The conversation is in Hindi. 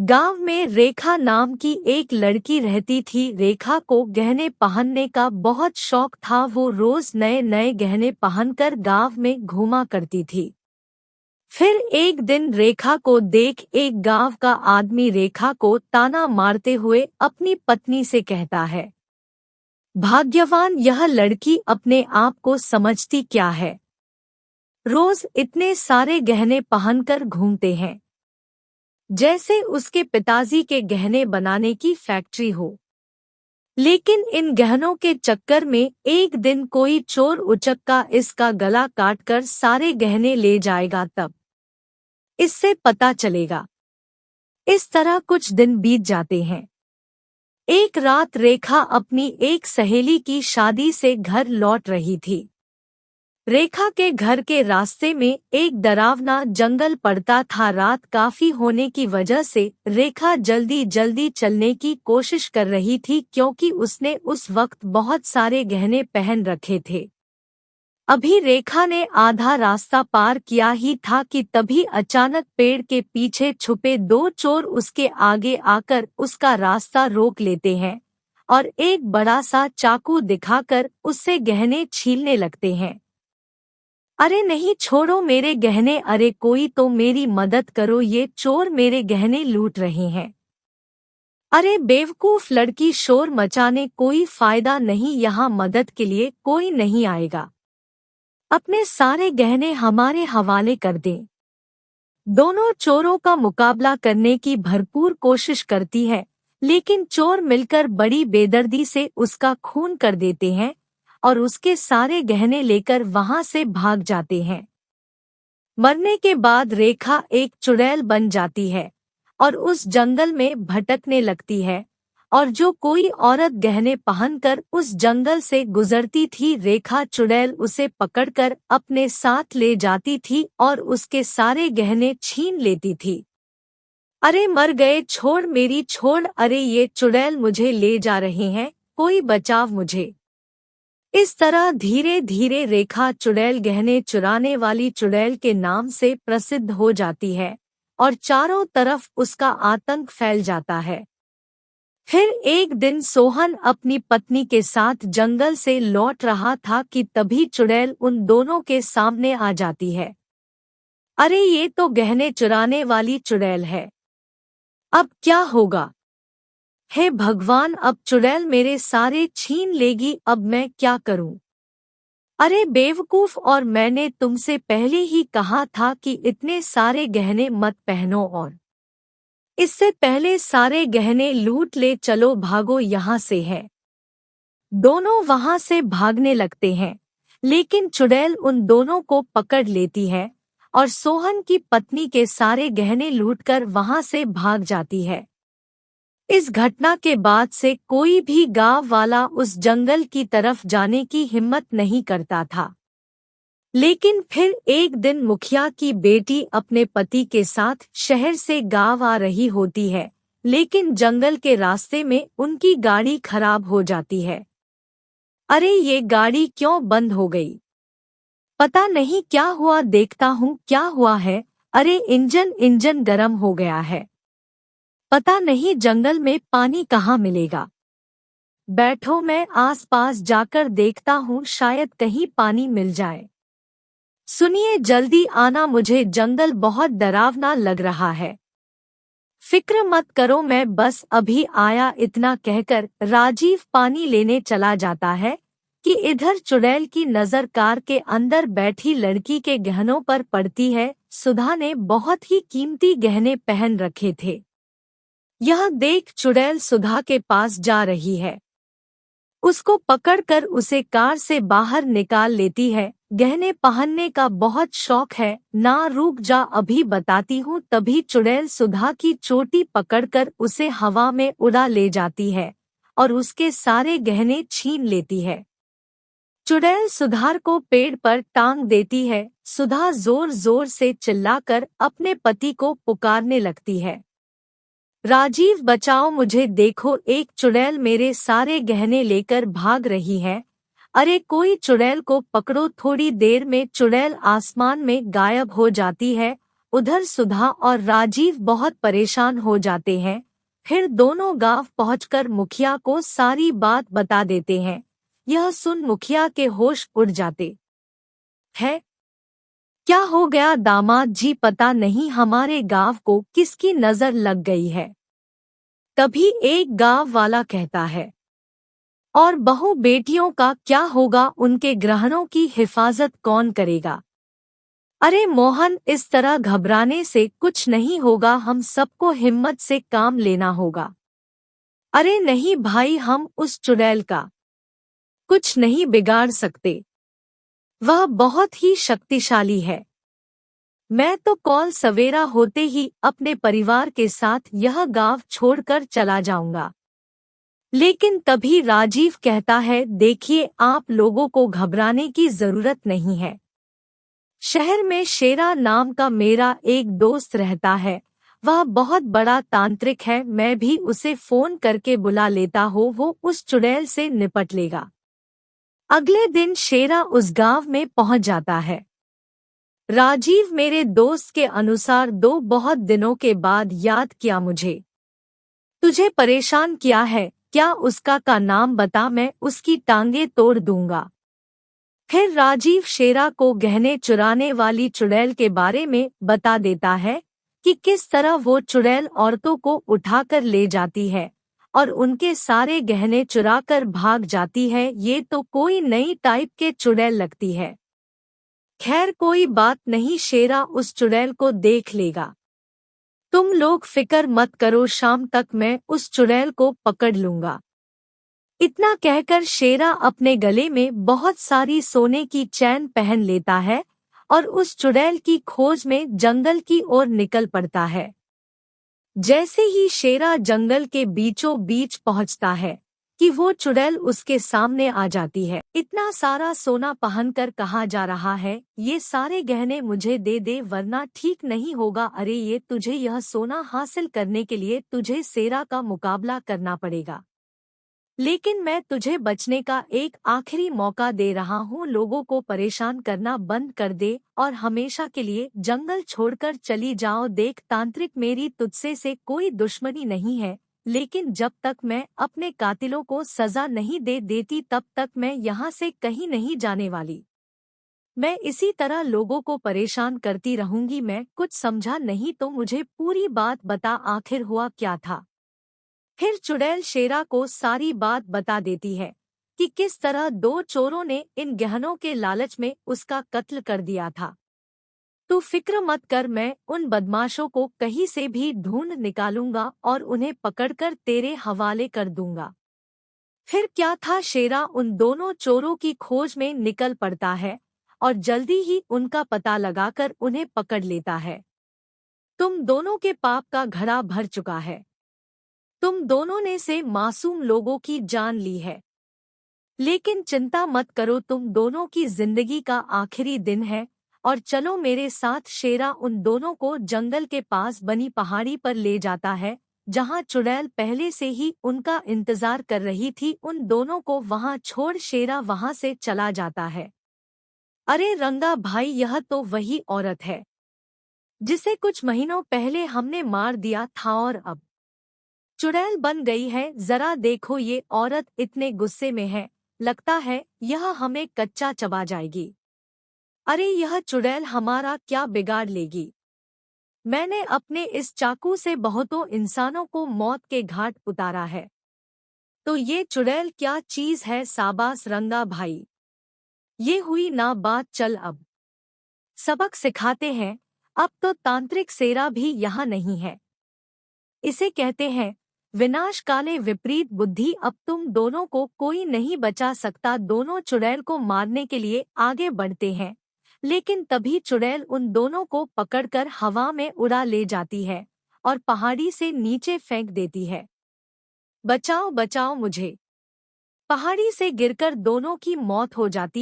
गांव में रेखा नाम की एक लड़की रहती थी। रेखा को गहने पहनने का बहुत शौक था। वो रोज नए नए गहने पहनकर गांव में घूमा करती थी। फिर एक दिन रेखा को देख एक गांव का आदमी रेखा को ताना मारते हुए अपनी पत्नी से कहता है, भाग्यवान यह लड़की अपने आप को समझती क्या है, रोज इतने सारे गहने पहनकर घूमते हैं, जैसे उसके पिताजी के गहने बनाने की फैक्ट्री हो। लेकिन इन गहनों के चक्कर में एक दिन कोई चोर उचक्का इसका गला काटकर सारे गहने ले जाएगा, तब इससे पता चलेगा। इस तरह कुछ दिन बीत जाते हैं। एक रात रेखा अपनी एक सहेली की शादी से घर लौट रही थी। रेखा के घर के रास्ते में एक डरावना जंगल पड़ता था। रात काफी होने की वजह से रेखा जल्दी जल्दी चलने की कोशिश कर रही थी, क्योंकि उसने उस वक्त बहुत सारे गहने पहन रखे थे। अभी रेखा ने आधा रास्ता पार किया ही था कि तभी अचानक पेड़ के पीछे छुपे दो चोर उसके आगे आकर उसका रास्ता रोक लेते हैं और एक बड़ा सा चाकू दिखाकर उससे गहने छीलने लगते हैं। अरे नहीं, छोड़ो मेरे गहने, अरे कोई तो मेरी मदद करो, ये चोर मेरे गहने लूट रहे हैं। अरे बेवकूफ लड़की, शोर मचाने कोई फायदा नहीं, यहाँ मदद के लिए कोई नहीं आएगा, अपने सारे गहने हमारे हवाले कर दें। दोनों चोरों का मुकाबला करने की भरपूर कोशिश करती है, लेकिन चोर मिलकर बड़ी बेदर्दी से उसका खून कर देते हैं और उसके सारे गहने लेकर वहां से भाग जाते हैं। मरने के बाद रेखा एक चुड़ैल बन जाती है और उस जंगल में भटकने लगती है, और जो कोई औरत गहने पहनकर उस जंगल से गुजरती थी, रेखा चुड़ैल उसे पकड़कर अपने साथ ले जाती थी और उसके सारे गहने छीन लेती थी। अरे मर गए, छोड़ मेरी छोड़, अरे ये चुड़ैल मुझे ले जा रहे हैं, कोई बचाव मुझे। इस तरह धीरे धीरे रेखा चुड़ैल, गहने चुराने वाली चुड़ैल के नाम से प्रसिद्ध हो जाती है और चारों तरफ उसका आतंक फैल जाता है। फिर एक दिन सोहन अपनी पत्नी के साथ जंगल से लौट रहा था कि तभी चुड़ैल उन दोनों के सामने आ जाती है। अरे ये तो गहने चुराने वाली चुड़ैल है, अब क्या होगा? हे भगवान, अब चुड़ैल मेरे सारे छीन लेगी, अब मैं क्या करूं? अरे बेवकूफ, और मैंने तुमसे पहले ही कहा था कि इतने सारे गहने मत पहनो, और इससे पहले सारे गहने लूट ले, चलो भागो यहाँ से है। दोनों वहां से भागने लगते हैं, लेकिन चुड़ैल उन दोनों को पकड़ लेती है और सोहन की पत्नी के सारे गहने लूटकर वहां से भाग जाती है। इस घटना के बाद से कोई भी गांव वाला उस जंगल की तरफ जाने की हिम्मत नहीं करता था। लेकिन फिर एक दिन मुखिया की बेटी अपने पति के साथ शहर से गांव आ रही होती है, लेकिन जंगल के रास्ते में उनकी गाड़ी खराब हो जाती है। अरे ये गाड़ी क्यों बंद हो गई? पता नहीं क्या हुआ, देखता हूँ क्या हुआ है। अरे इंजन गर्म हो गया है। पता नहीं जंगल में पानी कहाँ मिलेगा। बैठो, मैं आसपास जाकर देखता हूँ, शायद कहीं पानी मिल जाए। सुनिए, जल्दी आना, मुझे जंगल बहुत डरावना लग रहा है। फिक्र मत करो, मैं बस अभी आया। इतना कहकर राजीव पानी लेने चला जाता है कि इधर चुड़ैल की नजर कार के अंदर बैठी लड़की के गहनों पर पड़ती है। सुधा ने बहुत ही कीमती गहने पहन रखे थे। यह देख चुड़ैल सुधा के पास जा रही है। उसको पकड़कर उसे कार से बाहर निकाल लेती है। गहने पहनने का बहुत शौक है ना, रुक जा अभी बताती हूँ। तभी चुड़ैल सुधा की चोटी पकड़कर उसे हवा में उड़ा ले जाती है और उसके सारे गहने छीन लेती है। चुड़ैल सुधा को पेड़ पर टांग देती है। सुधा जोर जोर से चिल्लाकर अपने पति को पुकारने लगती है, राजीव बचाओ मुझे, देखो एक चुड़ैल मेरे सारे गहने लेकर भाग रही है। अरे कोई चुड़ैल को पकड़ो। थोड़ी देर में चुड़ैल आसमान में गायब हो जाती है उधर सुधा और राजीव बहुत परेशान हो जाते हैं। फिर दोनों गांव पहुंचकर मुखिया को सारी बात बता देते हैं। यह सुन मुखिया के होश उड़ जाते हैं। क्या हो गया दामाद जी, पता नहीं हमारे गांव को किसकी नजर लग गई है। तभी एक गांव वाला कहता है, और बहू बेटियों का क्या होगा, उनके ग्रहणों की हिफाजत कौन करेगा। अरे मोहन, इस तरह घबराने से कुछ नहीं होगा, हम सबको हिम्मत से काम लेना होगा। अरे नहीं भाई, हम उस चुड़ैल का कुछ नहीं बिगाड़ सकते, वह बहुत ही शक्तिशाली है। मैं तो कल सवेरा होते ही अपने परिवार के साथ यह गांव छोड़कर चला जाऊंगा। लेकिन तभी राजीव कहता है, देखिए आप लोगों को घबराने की जरूरत नहीं है। शहर में शेरा नाम का मेरा एक दोस्त रहता है, वह बहुत बड़ा तांत्रिक है, मैं भी उसे फोन करके बुला लेता हूँ, वो उस चुड़ैल से निपट लेगा। अगले दिन शेरा उस गांव में पहुंच जाता है। राजीव मेरे दोस्त के अनुसार बहुत दिनों के बाद याद किया मुझे। तुझे परेशान किया है क्या, उसका का नाम बता, मैं उसकी टांगे तोड़ दूंगा। फिर राजीव शेरा को गहने चुराने वाली चुड़ैल के बारे में बता देता है कि किस तरह वो चुड़ैल औरतों को उठाकर ले जाती है और उनके सारे गहने चुराकर भाग जाती है। ये तो कोई नई टाइप के चुड़ैल लगती है। खैर कोई बात नहीं, शेरा उस चुड़ैल को देख लेगा। तुम लोग फिक्र मत करो, शाम तक मैं उस चुड़ैल को पकड़ लूंगा। इतना कहकर शेरा अपने गले में बहुत सारी सोने की चैन पहन लेता है और उस चुड़ैल की खोज में जंगल की ओर निकल पड़ता है। जैसे ही शेरा जंगल के बीचों बीच पहुंचता है कि वो चुड़ैल उसके सामने आ जाती है। इतना सारा सोना पहनकर कहाँ जा रहा है, ये सारे गहने मुझे दे दे वरना ठीक नहीं होगा। अरे ये तुझे यह सोना हासिल करने के लिए तुझे शेरा का मुकाबला करना पड़ेगा, लेकिन मैं तुझे बचने का एक आखिरी मौका दे रहा हूँ। लोगों को परेशान करना बंद कर दे और हमेशा के लिए जंगल छोड़कर चली जाओ। देख तांत्रिक, मेरी तुझसे से कोई दुश्मनी नहीं है, लेकिन जब तक मैं अपने कातिलों को सजा नहीं दे देती तब तक मैं यहाँ से कहीं नहीं जाने वाली। मैं इसी तरह लोगों को परेशान करती रहूंगी। मैं कुछ समझा नहीं तो मुझे पूरी बात बता, आखिर हुआ क्या था। फिर चुड़ैल शेरा को सारी बात बता देती है कि किस तरह दो चोरों ने इन गहनों के लालच में उसका कत्ल कर दिया था। तू फिक्र मत कर, मैं उन बदमाशों को कहीं से भी ढूंढ निकालूंगा और उन्हें पकड़कर तेरे हवाले कर दूंगा। फिर क्या था, शेरा उन दोनों चोरों की खोज में निकल पड़ता है और जल्दी ही उनका पता लगाकर उन्हें पकड़ लेता है। तुम दोनों के पाप का घड़ा भर चुका है, तुम दोनों ने से मासूम लोगों की जान ली है, लेकिन चिंता मत करो, तुम दोनों की जिंदगी का आखिरी दिन है और चलो मेरे साथ। शेरा उन दोनों को जंगल के पास बनी पहाड़ी पर ले जाता है जहां चुड़ैल पहले से ही उनका इंतजार कर रही थी। उन दोनों को वहां छोड़ शेरा वहां से चला जाता है। अरे रंगा भाई, यह तो वही औरत है जिसे कुछ महीनों पहले हमने मार दिया था और अब चुड़ैल बन गई है। जरा देखो, ये औरत इतने गुस्से में है, लगता है यह हमें कच्चा चबा जाएगी। अरे यह चुड़ैल हमारा क्या बिगाड़ लेगी। मैंने अपने इस चाकू से बहुतों इंसानों को मौत के घाट उतारा है, तो ये चुड़ैल क्या चीज है। शाबाश रंगा भाई, ये हुई ना बात, चल अब सबक सिखाते हैं। अब तो तांत्रिक शेरा भी यहाँ नहीं है। इसे कहते हैं विनाश काले विपरीत बुद्धि। अब तुम दोनों को कोई नहीं बचा सकता। दोनों चुड़ैल को मारने के लिए आगे बढ़ते हैं, लेकिन तभी चुड़ैल उन दोनों को पकड़कर हवा में उड़ा ले जाती है और पहाड़ी से नीचे फेंक देती है। बचाओ बचाओ मुझे। पहाड़ी से गिरकर दोनों की मौत हो जाती